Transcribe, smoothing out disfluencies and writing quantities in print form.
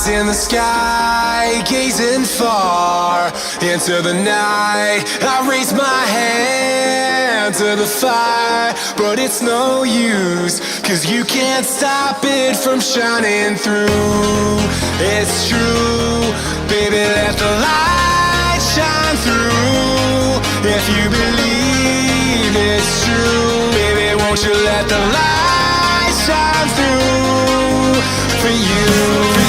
eyes in the sky, gazing far into the night. I raise my hand to the fire, but it's no use, 'cause you can't stop it from shining through. It's true, baby, let the light shine through. If you believe it's true, baby, won't you let the light shine through for you?